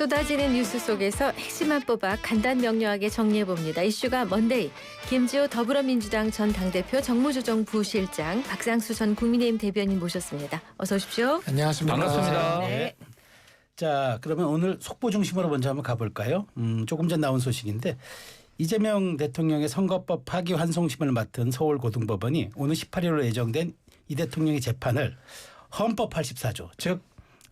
쏟아지는 뉴스 속에서 핵심만 뽑아 간단 명료하게 정리해봅니다. 이슈가 먼데이. 김지호 더불어민주당 전 당대표 정무조정부실장, 박상수 전 국민의힘 대변인 모셨습니다. 어서 오십시오. 안녕하십니까. 반갑습니다. 네. 자, 그러면 오늘 속보 중심으로 먼저 한번 가볼까요? 조금 전 나온 소식인데 이재명 대통령의 선거법 파기환송심을 맡은 서울고등법원이 오늘 18일로 예정된 이 대통령의 재판을 헌법 84조, 즉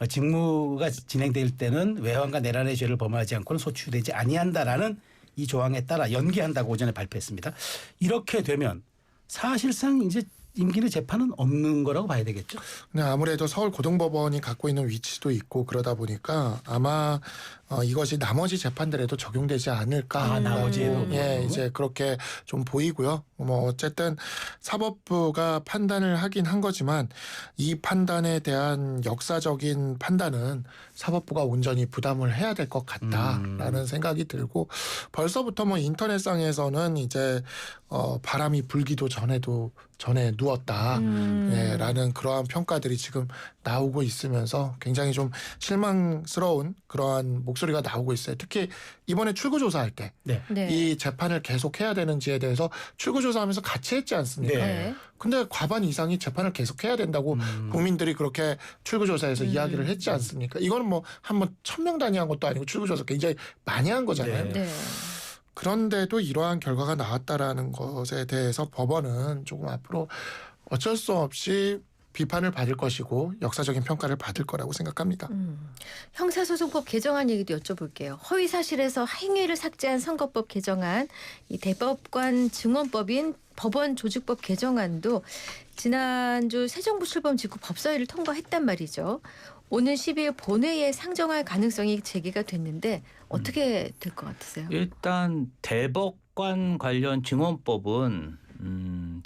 직무가 진행될 때는 외환과 내란의 죄를 범하지 않고는 소추되지 아니한다라는 이 조항에 따라 연기한다고 오전에 발표했습니다. 이렇게 되면 사실상 이제 임기 내 재판은 없는 거라고 봐야 되겠죠. 네, 아무래도 서울고등법원이 갖고 있는 위치도 있고 그러다 보니까 아마 이것이 나머지 재판들에도 적용되지 않을까. 나머지에도. 예, 이제 그렇게 좀 보이고요. 뭐 어쨌든 사법부가 판단을 하긴 한 거지만 이 판단에 대한 역사적인 판단은 사법부가 온전히 부담을 해야 될 것 같다라는 생각이 들고 벌써부터 뭐 인터넷상에서는 이제 바람이 불기도 전에 누웠다. 예, 라는 그러한 평가들이 지금 나오고 있으면서 굉장히 좀 실망스러운 그러한 목소리가 나오고 있어요. 특히 이번에 출구조사할 때 이 재판을 계속해야 되는지에 대해서 출구조사하면서 같이 했지 않습니까? 네. 근데 과반 이상이 재판을 계속해야 된다고 국민들이 그렇게 출구조사에서 이야기를 했지 않습니까? 이거는 뭐 한번 1000명 단위 한 것도 아니고 출구조사 굉장히 많이 한 거잖아요. 네. 그런데도 이러한 결과가 나왔다라는 것에 대해서 법원은 조금 앞으로 어쩔 수 없이 비판을 받을 것이고 역사적인 평가를 받을 거라고 생각합니다. 형사소송법 개정안 얘기도 여쭤볼게요. 허위사실에서 행위를 삭제한 선거법 개정안, 이 대법관 증언법인 법원 조직법 개정안도 지난주 새 정부 출범 직후 법사위를 통과했단 말이죠. 오는 12일 본회의에 상정할 가능성이 제기가 됐는데 어떻게 될 것 같으세요? 일단 대법관 관련 증언법은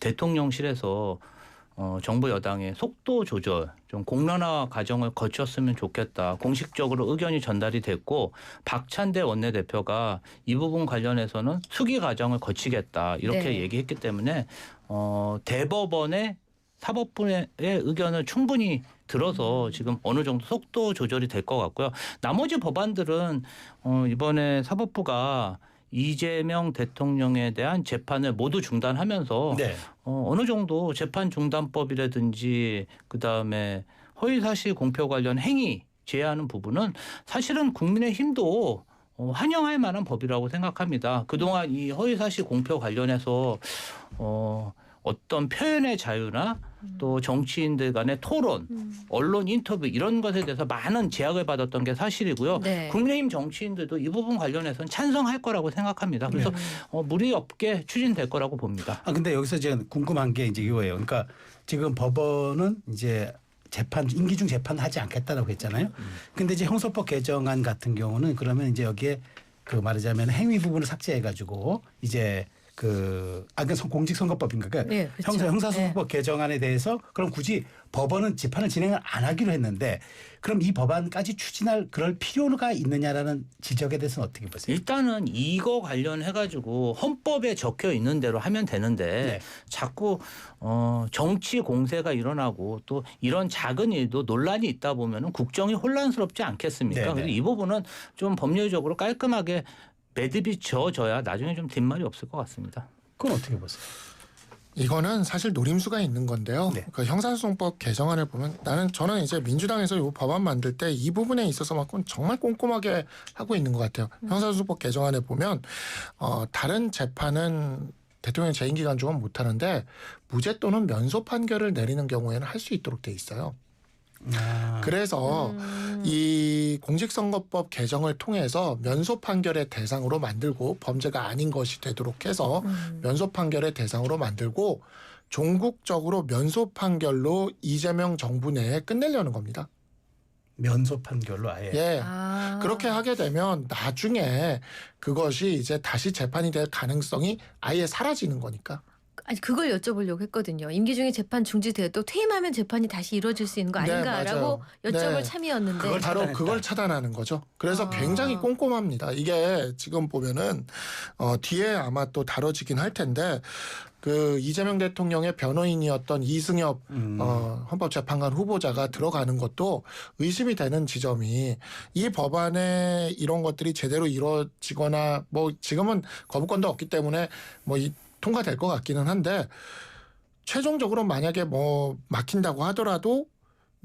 대통령실에서 정부 여당의 속도 조절, 좀 공론화 과정을 거쳤으면 좋겠다. 공식적으로 의견이 전달이 됐고 박찬대 원내대표가 이 부분 관련해서는 수기 과정을 거치겠다. 이렇게 얘기했기 때문에 대법원의 사법부의 의견을 충분히 들어서 지금 어느 정도 속도 조절이 될 것 같고요. 나머지 법안들은 이번에 사법부가 이재명 대통령에 대한 재판을 모두 중단하면서 어느 정도 재판 중단법이라든지 그다음에 허위사실 공표 관련 행위 제외하는 부분은 사실은 국민의힘도 환영할 만한 법이라고 생각합니다. 그동안 이 허위사실 공표 관련해서 어떤 표현의 자유나 또 정치인들 간의 토론, 언론 인터뷰 이런 것에 대해서 많은 제약을 받았던 게 사실이고요. 국민의힘 정치인들도 이 부분 관련해서는 찬성할 거라고 생각합니다. 그래서 무리 없게 추진될 거라고 봅니다. 근데 여기서 제가 궁금한 게 이제 이거예요. 그러니까 지금 법원은 이제 재판 임기 중 재판하지 않겠다라고 했잖아요. 근데 이제 형사법 개정안 같은 경우는 이제 여기에 그 말하자면 행위 부분을 삭제해가지고 이제 공직선거법인가? 네, 그렇죠. 형사소송법 개정안에 대해서 그럼 굳이 법원은 재판을 진행을 안 하기로 했는데 그럼 이 법안까지 추진할 그럴 필요가 있느냐라는 지적에 대해서는 어떻게 보세요? 일단은 이거 관련해가지고 헌법에 적혀 있는 대로 하면 되는데 자꾸 정치 공세가 일어나고 또 이런 작은 일도 논란이 있다 보면은 국정이 혼란스럽지 않겠습니까? 그래서 이 부분은 좀 법률적으로 깔끔하게 매듭이 지어져야 나중에 좀 뒷말이 없을 것 같습니다. 그건 어떻게 보세요? 이거는 사실 노림수가 있는 건데요. 그 형사소송법 개정안을 보면 저는 이제 민주당에서 이 법안 만들 때 이 부분에 있어서만큼 정말 꼼꼼하게 하고 있는 것 같아요. 형사소송법 개정안에 보면 다른 재판은 대통령 재임 기간 중은 못 하는데 무죄 또는 면소 판결을 내리는 경우에는 할 수 있도록 돼 있어요. 그래서 이 공직선거법 개정을 통해서 면소 판결의 대상으로 만들고 범죄가 아닌 것이 되도록 해서 면소 판결의 대상으로 만들고 종국적으로 면소 판결로 이재명 정부 내에 끝내려는 겁니다. 면소 판결로 아예. 그렇게 하게 되면 나중에 그것이 이제 다시 재판이 될 가능성이 아예 사라지는 거니까. 아니 그걸 여쭤보려고 했거든요. 임기 중에 재판 중지돼도 퇴임하면 재판이 다시 이루어질 수 있는 거 네, 아닌가라고 맞아요. 여쭤볼 네. 참이었는데 그걸 바로 차단했다. 그걸 차단하는 거죠. 그래서 아. 굉장히 꼼꼼합니다. 이게 지금 보면은 뒤에 아마 또 다뤄지긴 할 텐데 그 이재명 대통령의 변호인이었던 이승엽 헌법재판관 후보자가 들어가는 것도 의심이 되는 지점이 이 법안에 이런 것들이 제대로 이루어지거나 뭐 지금은 거부권도 없기 때문에 뭐 통과될 것 같기는 한데 최종적으로 만약에 뭐 막힌다고 하더라도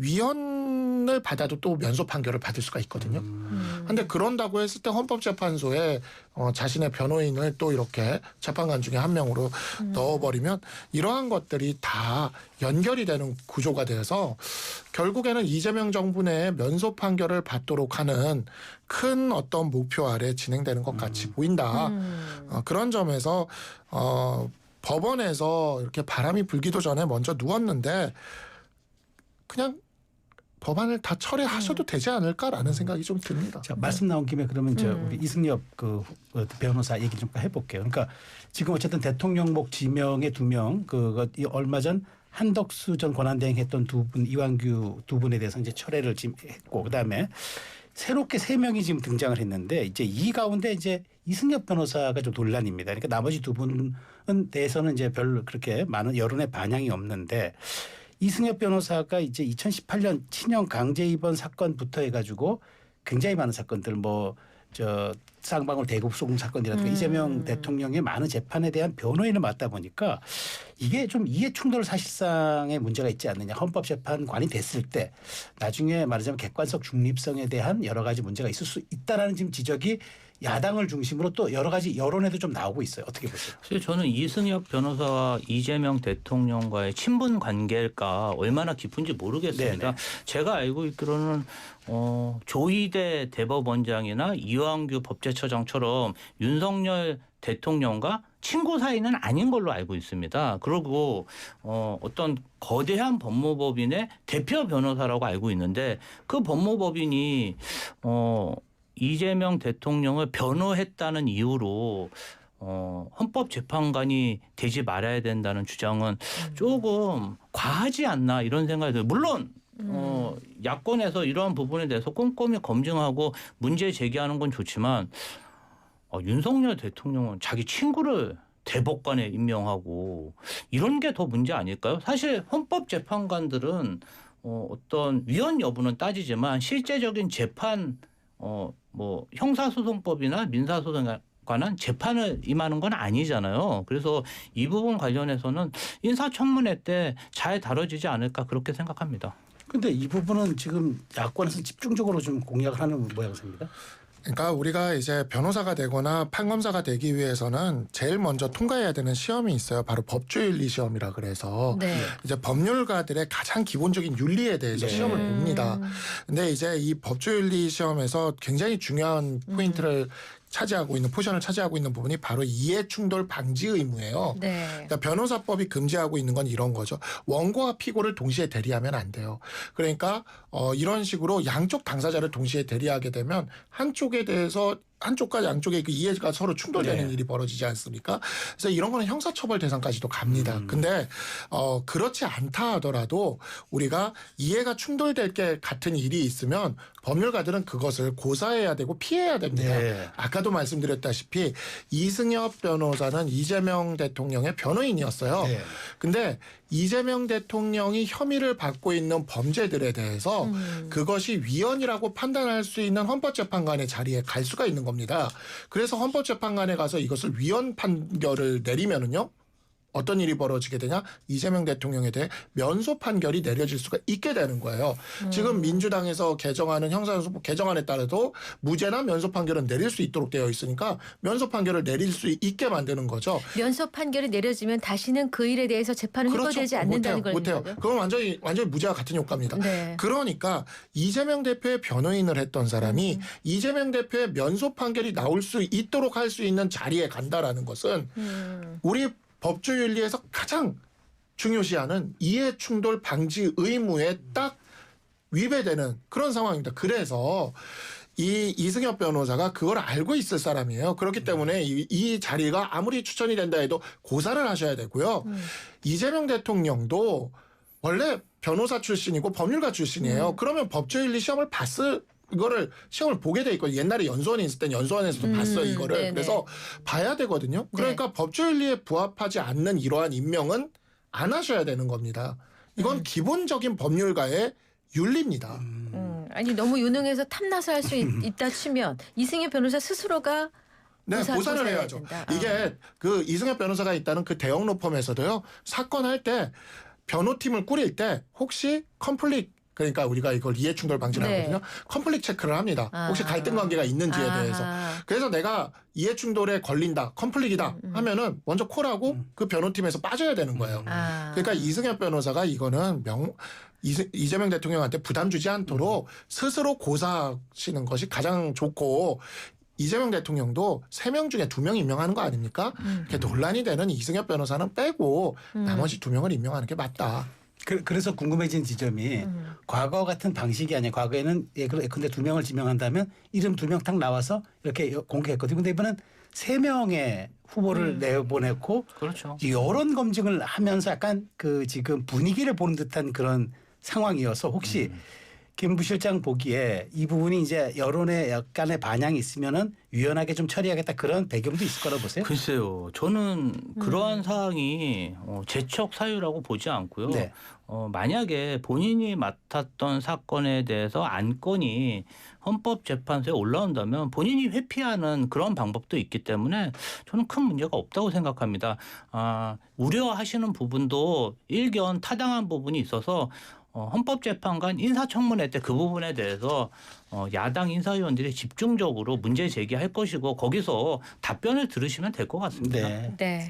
위헌을 받아도 또 면소 판결을 받을 수가 있거든요. 근데 그런다고 했을 때 헌법재판소에 자신의 변호인을 또 이렇게 재판관 중에 한 명으로 넣어버리면 이러한 것들이 다 연결이 되는 구조가 돼서 결국에는 이재명 정부 내에 면소 판결을 받도록 하는 큰 어떤 목표 아래 진행되는 것 같이 보인다. 그런 점에서 법원에서 이렇게 바람이 불기도 전에 먼저 누웠는데 그냥 법안을 다 철회하셔도 되지 않을까라는 생각이 좀 듭니다. 자, 말씀 나온 김에 그러면 우리 이승엽 그 변호사 얘기 좀 해볼게요. 그러니까 지금 어쨌든 대통령목 지명의 2명 이 얼마 전 한덕수 전 권한대행했던 2분 이완규 2분에 대해서 이제 철회를 지금 했고 그다음에 새롭게 3명이 지금 등장을 했는데 이제 이 가운데 이제 이승엽 변호사가 좀 논란입니다. 그러니까 나머지 2분은 대해서는 이제 별로 그렇게 많은 여론의 반향이 없는데 이승엽 변호사가 이제 2018년 친형 강제 입원 사건부터 해가지고 굉장히 많은 사건들 쌍방울 대구 소금 사건이라든가 이재명 대통령의 많은 재판에 대한 변호인을 맡다 보니까 이게 좀 이해 충돌 사실상의 문제가 있지 않느냐. 헌법재판관이 됐을 때 나중에 말하자면 객관적 중립성에 대한 여러 가지 문제가 있을 수 있다라는 지금 지적이 야당을 중심으로 또 여러 가지 여론에도 좀 나오고 있어요. 어떻게 보세요? 사실 저는 이승엽 변호사와 이재명 대통령과의 친분 관계가 얼마나 깊은지 모르겠습니다. 네네. 제가 알고 있기로는 조희대 대법원장이나 이완규 법제처장처럼 윤석열 대통령과 친구 사이는 아닌 걸로 알고 있습니다. 그리고 어떤 거대한 법무법인의 대표 변호사라고 알고 있는데 그 법무법인이 이재명 대통령을 변호했다는 이유로 헌법재판관이 되지 말아야 된다는 주장은 조금 과하지 않나 이런 생각이 들어요. 물론 야권에서 이러한 부분에 대해서 꼼꼼히 검증하고 문제 제기하는 건 좋지만 윤석열 대통령은 자기 친구를 대법관에 임명하고 이런 게 더 문제 아닐까요? 사실 헌법재판관들은 어떤 위헌 여부는 따지지만 실제적인 재판 뭐 형사소송법이나 민사소송에 관한 재판을 임하는 건 아니잖아요. 그래서 이 부분 관련해서는 인사청문회 때 잘 다뤄지지 않을까 그렇게 생각합니다. 근데 이 부분은 지금 야권에서 집중적으로 좀 공약을 하는 모양새입니다. 그러니까 우리가 이제 변호사가 되거나 판검사가 되기 위해서는 제일 먼저 통과해야 되는 시험이 있어요. 바로 법조윤리 시험이라 그래서 네. 이제 법률가들의 가장 기본적인 윤리에 대해서 네. 시험을 봅니다. 근데 이제 이 법조윤리 시험에서 굉장히 중요한 포인트를 차지하고 있는 포션을 차지하고 있는 부분이 바로 이해충돌 방지 의무예요. 네. 그러니까 변호사법이 금지하고 있는 건 이런 거죠. 원고와 피고를 동시에 대리하면 안 돼요. 그러니까 이런 식으로 양쪽 당사자를 동시에 대리하게 되면 한쪽에 대해서 한쪽과 양쪽의 그 이해가 서로 충돌되는 네. 일이 벌어지지 않습니까? 그래서 이런 거는 형사처벌 대상까지도 갑니다. 근데 그렇지 않다 하더라도 우리가 이해가 충돌될 게 같은 일이 있으면 법률가들은 그것을 고사해야 되고 피해야 됩니다. 네. 아까도 말씀드렸다시피 이승엽 변호사는 이재명 대통령의 변호인이었어요. 네. 근데 이재명 대통령이 혐의를 받고 있는 범죄들에 대해서 그것이 위헌이라고 판단할 수 있는 헌법재판관의 자리에 갈 수가 있는 겁니다. 그래서 헌법재판관에 가서 이것을 위헌 판결을 내리면은요. 어떤 일이 벌어지게 되냐? 이재명 대통령에 대해 면소 판결이 내려질 수가 있게 되는 거예요. 지금 민주당에서 개정하는 형사소송법 개정안에 따라도 무죄나 면소 판결은 내릴 수 있도록 되어 있으니까 면소 판결을 내릴 수 있게 만드는 거죠. 면소 판결이 내려지면 다시는 그 일에 대해서 재판을 해거되지 않는다는 걸 못해요. 의미하고요? 그건 완전히 무죄와 같은 효과입니다. 네. 그러니까 이재명 대표의 변호인을 했던 사람이 이재명 대표의 면소 판결이 나올 수 있도록 할 수 있는 자리에 간다라는 것은 우리 법조윤리에서 가장 중요시하는 이해충돌 방지 의무에 딱 위배되는 그런 상황입니다. 그래서 이 이승엽 변호사가 그걸 알고 있을 사람이에요. 그렇기 때문에 이 자리가 아무리 추천이 된다 해도 고사를 하셔야 되고요. 이재명 대통령도 원래 변호사 출신이고 법률가 출신이에요. 그러면 법조윤리 시험을 이거를 시험을 보게 돼 있거든요. 옛날에 연수원에 있을 땐 연수원에서도 봤어요, 이거를. 네네. 그래서 봐야 되거든요. 그러니까 법조윤리에 부합하지 않는 이러한 임명은 안 하셔야 되는 겁니다. 이건 기본적인 법률가의 윤리입니다. 아니 너무 유능해서 탐나서 할 수 있다 치면 이승엽 변호사 스스로가 네, 고사를 고사해야 해야죠. 된다. 이게 그 이승엽 변호사가 있다는 그 대형 로펌에서도요. 사건 할 때 변호팀을 꾸릴 때 혹시 컨플릭 그러니까 우리가 이걸 이해충돌 방지를 네. 하거든요. 컨플릭 체크를 합니다. 혹시 갈등 관계가 있는지에 대해서. 그래서 내가 이해충돌에 걸린다, 컨플릭이다 하면은 먼저 콜하고 그 변호팀에서 빠져야 되는 거예요. 그러니까 이승엽 변호사가 이거는 이재명 대통령한테 부담 주지 않도록 스스로 고사하시는 것이 가장 좋고 이재명 대통령도 3명 중에 2명 임명하는 거 아닙니까? 이렇게 논란이 되는 이승엽 변호사는 빼고 나머지 2명을 임명하는 게 맞다. 그래서 궁금해진 지점이 과거 같은 방식이 아니에요. 과거에는 예컨대 2명을 지명한다면 이름 2명 딱 나와서 이렇게 공개했거든요. 근데 이번엔 3명의 후보를 내보냈고 그렇죠. 여론 검증을 하면서 약간 그 지금 분위기를 보는 듯한 그런 상황이어서 혹시 김 부실장 보기에 이 부분이 이제 여론에 약간의 반향이 있으면은 유연하게 좀 처리하겠다 그런 배경도 있을 거라고 보세요? 글쎄요. 저는 그러한 사항이 재척 사유라고 보지 않고요. 네. 만약에 본인이 맡았던 사건에 대해서 안건이 헌법재판소에 올라온다면 본인이 회피하는 그런 방법도 있기 때문에 저는 큰 문제가 없다고 생각합니다. 우려하시는 부분도 일견 타당한 부분이 있어서 헌법재판관 인사청문회 때 그 부분에 대해서 야당 인사위원들이 집중적으로 문제 제기할 것이고 거기서 답변을 들으시면 될 것 같습니다. 네. 네.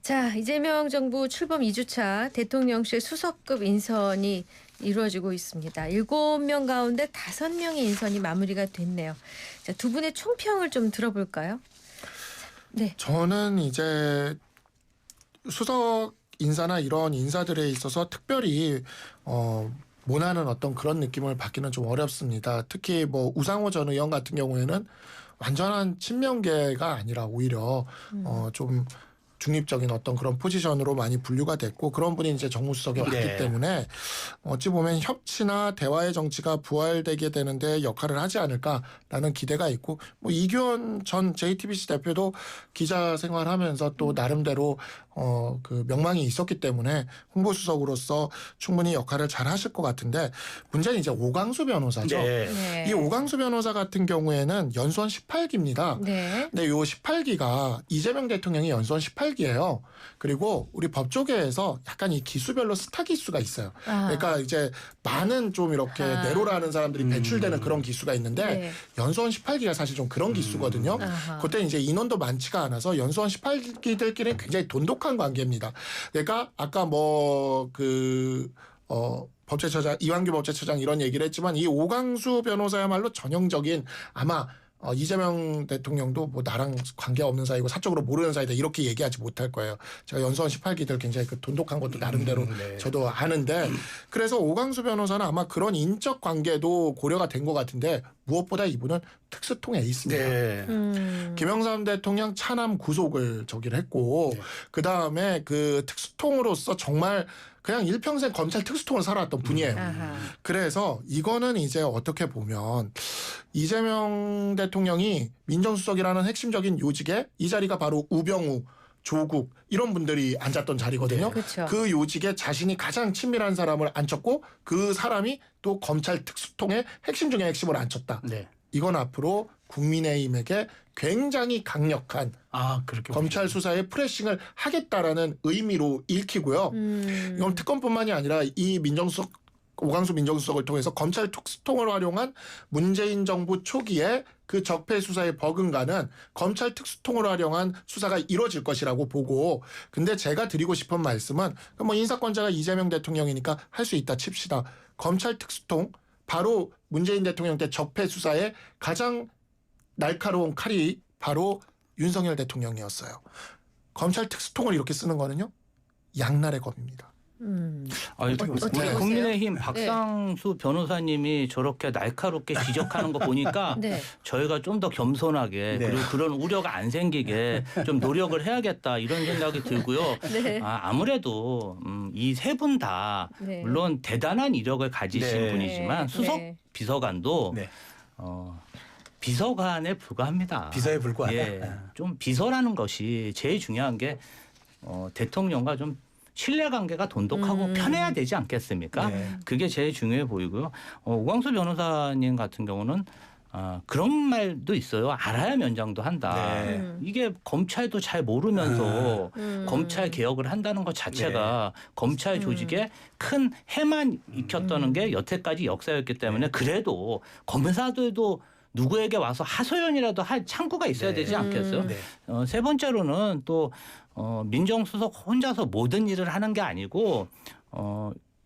자, 이재명 정부 출범 2주차 대통령실 수석급 인선이 이루어지고 있습니다. 7명 가운데 5명의 인선이 마무리가 됐네요. 자, 두 분의 총평을 좀 들어볼까요? 네. 저는 이제 수석 인사나 이런 인사들에 있어서 특별히 모나는 어떤 그런 느낌을 받기는 좀 어렵습니다. 특히 뭐 우상호 전 의원 같은 경우에는 완전한 친명계가 아니라 오히려 좀 중립적인 어떤 그런 포지션으로 많이 분류가 됐고 그런 분이 이제 정무수석에 왔기 네. 때문에 어찌 보면 협치나 대화의 정치가 부활되게 되는데 역할을 하지 않을까라는 기대가 있고 뭐 이규현 전 JTBC 대표도 기자 생활하면서 또 나름대로 그 명망이 있었기 때문에 홍보수석으로서 충분히 역할을 잘 하실 것 같은데 문제는 이제 오광수 변호사죠. 네. 네. 이 오광수 변호사 같은 경우에는 연수원 18기입니다. 네. 근데 요 18기가 이재명 대통령이 연수원 18기예요. 그리고 우리 법조계에서 약간 이 기수별로 스타 기수가 있어요. 그러니까 이제 많은 좀 이렇게 내로라는 사람들이 배출되는 그런 기수가 있는데 네. 연수원 18기가 사실 좀 그런 기수거든요. 그때 이제 인원도 많지가 않아서 연수원 18기들끼리 굉장히 돈독한 관계입니다. 그러니까 아까 법제처장 이완규 법제처장 이런 얘기를 했지만 이 오광수 변호사야말로 전형적인 아마 이재명 대통령도 뭐 나랑 관계없는 사이고 사적으로 모르는 사이다 이렇게 얘기하지 못할 거예요. 제가 연수원 18기들 굉장히 그 돈독한 것도 나름대로 네. 저도 아는데 그래서 오광수 변호사는 아마 그런 인적 관계도 고려가 된 것 같은데 무엇보다 이분은 특수통 에이스입니다. 네. 김영삼 대통령 차남 구속을 했고 네. 그다음에 그 특수통으로서 정말 그냥 일평생 검찰 특수통을 살아왔던 분이에요. 그래서 이거는 이제 어떻게 보면 이재명 대통령이 민정수석이라는 핵심적인 요직에 이 자리가 바로 우병우, 조국 이런 분들이 앉았던 자리거든요. 네, 그렇죠. 그 요직에 자신이 가장 친밀한 사람을 앉혔고 그 사람이 또 검찰 특수통의 핵심 중에 핵심을 앉혔다. 네. 이건 앞으로 국민의힘에게 굉장히 강력한 그렇게 검찰 수사에 프레싱을 하겠다라는 의미로 읽히고요. 이건 특검뿐만이 아니라 이 오광수 민정수석을 통해서 검찰 특수통을 활용한 문재인 정부 초기에 그 적폐 수사에 버금가는 검찰 특수통을 활용한 수사가 이루어질 것이라고 보고 근데 제가 드리고 싶은 말씀은 뭐 인사권자가 이재명 대통령이니까 할 수 있다 칩시다. 검찰 특수통 바로 문재인 대통령 때 적폐 수사에 가장 날카로운 칼이 바로 윤석열 대통령이었어요. 검찰 특수통을 이렇게 쓰는 거는요. 양날의 검입니다. 아니, 어떻게 우리 보세요? 국민의힘 박상수 변호사님이 저렇게 날카롭게 지적하는 거 보니까 네. 저희가 좀 더 겸손하게 네. 그리고 그런 우려가 안 생기게 좀 노력을 해야겠다 이런 생각이 들고요. 네. 아무래도 이 세 분 다 네. 물론 대단한 이력을 가지신 네. 분이지만 수석 네. 비서관도 네. 비서관에 불과합니다. 비서에 불과하다. 예, 좀 비서라는 것이 제일 중요한 게 대통령과 좀 신뢰관계가 돈독하고 편해야 되지 않겠습니까? 네. 그게 제일 중요해 보이고요. 오광수 변호사님 같은 경우는 그런 말도 있어요. 알아야 면장도 한다. 네. 이게 검찰도 잘 모르면서 음. 검찰 개혁을 한다는 것 자체가 검찰 조직에 큰 해만 익혔다는 게 여태까지 역사였기 때문에 그래도 검사들도 누구에게 와서 하소연이라도 할 창구가 있어야 되지 않겠어요? 네. 세 번째로는 또 민정수석 혼자서 모든 일을 하는 게 아니고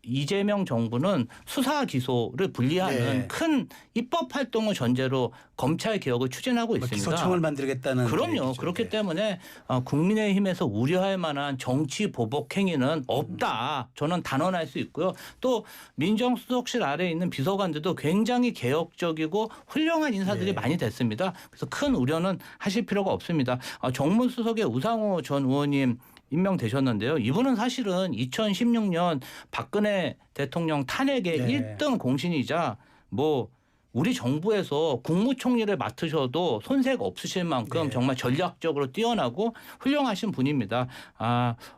이재명 정부는 수사 기소를 분리하는 네. 큰 입법 활동을 전제로 검찰 개혁을 추진하고 있습니다. 기소청을 만들겠다는 그럼요. 얘기죠. 그렇기 네. 때문에 국민의힘에서 우려할 만한 정치 보복 행위는 없다. 저는 단언할 수 있고요. 또 민정수석실 아래에 있는 비서관들도 굉장히 개혁적이고 훌륭한 인사들이 네. 많이 됐습니다. 그래서 큰 우려는 하실 필요가 없습니다. 정무수석의 우상호 전 의원님 임명되셨는데요. 이분은 사실은 2016년 박근혜 대통령 탄핵의 네. 1등 공신이자 우리 정부에서 국무총리를 맡으셔도 손색 없으실 만큼 네. 정말 전략적으로 뛰어나고 훌륭하신 분입니다.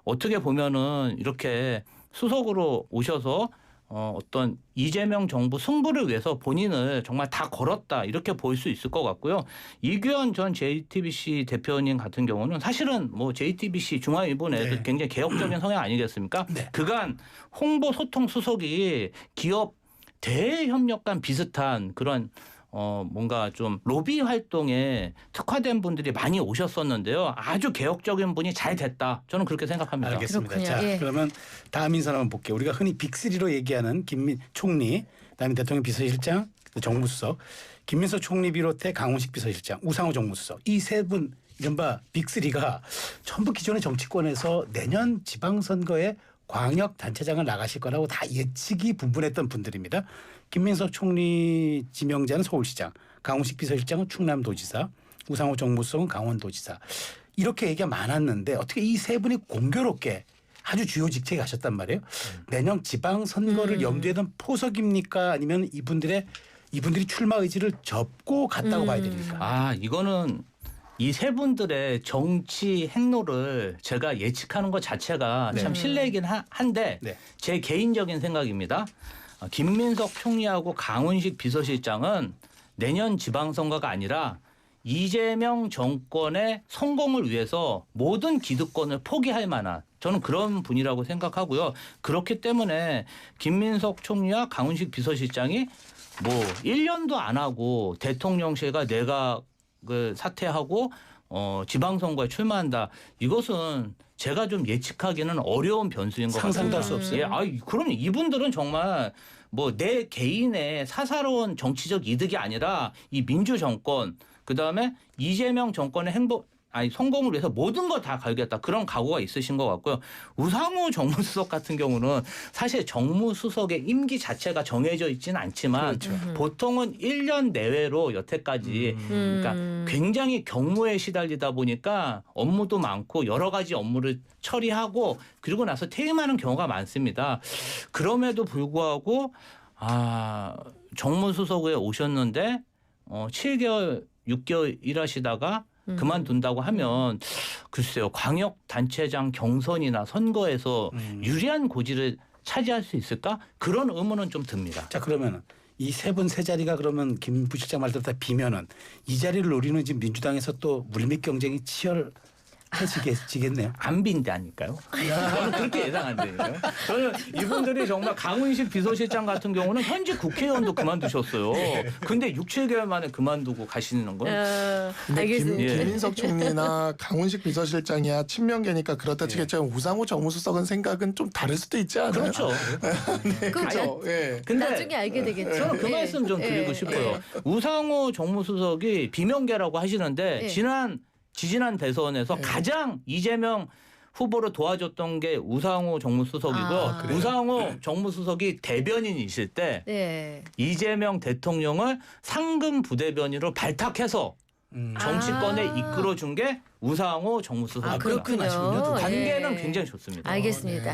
어떻게 보면은 이렇게 수석으로 오셔서 어떤 이재명 정부 승부를 위해서 본인을 정말 다 걸었다 이렇게 볼 수 있을 것 같고요. 이규현 전 JTBC 대표님 같은 경우는 사실은 JTBC 중앙일보 내에도 네. 굉장히 개혁적인 성향 아니겠습니까? 네. 그간 홍보 소통 수석이 기업 대협력관 비슷한 그런 뭔가 좀 로비 활동에 특화된 분들이 많이 오셨었는데요. 아주 개혁적인 분이 잘 됐다. 저는 그렇게 생각합니다. 알겠습니다. 그렇군요. 자, 예. 그러면 다음 인사 한번 볼게요. 우리가 흔히 빅3로 얘기하는 김민 총리, 그다음에 대통령 비서실장, 정무수석, 김민석 총리 비롯해 강훈식 비서실장, 우상호 정무수석 이 세 분 이른바 빅3가 전부 기존의 정치권에서 내년 지방선거에 광역단체장을 나가실 거라고 다 예측이 분분했던 분들입니다. 김민석 총리 지명자는 서울시장, 강훈식 비서실장은 충남도지사, 우상호 정무수석은 강원도지사. 이렇게 얘기가 많았는데 어떻게 이 세 분이 공교롭게 아주 주요 직책에 가셨단 말이에요. 내년 지방선거를 염두에 둔 포석입니까? 아니면 이분들이 출마 의지를 접고 갔다고 봐야 됩니까? 이거는 이 세 분들의 정치 행로를 제가 예측하는 것 자체가 네. 참 실례이긴 한데 네. 제 개인적인 생각입니다. 김민석 총리하고 강훈식 비서실장은 내년 지방선거가 아니라 이재명 정권의 성공을 위해서 모든 기득권을 포기할 만한 저는 그런 분이라고 생각하고요. 그렇기 때문에 김민석 총리와 강훈식 비서실장이 1년도 안 하고 대통령실과 내각을 사퇴하고 지방선거에 출마한다. 이것은 제가 좀 예측하기는 어려운 변수인 것 같습니다. 상상도 할 수 없어요. 그럼요. 이분들은 정말 내 개인의 사사로운 정치적 이득이 아니라 이 민주 정권 그다음에 이재명 정권의 성공을 위해서 모든 걸 다 걸겠다. 그런 각오가 있으신 것 같고요. 우상호 정무수석 같은 경우는 사실 정무수석의 임기 자체가 정해져 있지는 않지만 보통은 1년 내외로 여태까지 그러니까 굉장히 경무에 시달리다 보니까 업무도 많고 여러 가지 업무를 처리하고 그리고 나서 퇴임하는 경우가 많습니다. 그럼에도 불구하고 정무수석에 오셨는데 7개월, 6개월 일하시다가 그만둔다고 하면 글쎄요. 광역단체장 경선이나 선거에서 유리한 고지를 차지할 수 있을까? 그런 의문은 좀 듭니다. 자, 그러면 이 세 분 세 자리가 그러면 김 부실장 말대로 다 비면은 이 자리를 노리는 지금 민주당에서 또 물밑 경쟁이 치열해지겠네요. 안 빈다니까요. 저는 그렇게 예상한다니까요. 저는 이분들이 정말 강훈식 비서실장 같은 경우는 현직 국회의원도 그만두셨어요. 근데 6, 7개월 만에 그만두고 가시는 건 근데 알겠습니다. 김민석 총리나 강훈식 비서실장이야 친명계니까 그렇다 치겠지만 우상호 정무수석은 생각은 좀 다를 수도 있지 않아요? 그렇죠. 그렇죠. 예. 근데 나중에 알게 되겠죠. 저는 그 예. 말씀 좀 드리고 예. 싶어요. 예. 우상호 정무수석이 비명계라고 하시는데 예. 지지난 대선에서 가장 이재명 후보를 도와줬던 게 우상호 정무수석이고 아, 그래요? 우상호 정무수석이 대변인이실 때 네. 이재명 대통령을 상금 부대변인으로 발탁해서 정치권에 아. 이끌어준 게 우상호 정무수석입니다. 아, 그렇군요. 그렇게 마시군요, 두 분. 관계는 예. 굉장히 좋습니다. 알겠습니다. 네.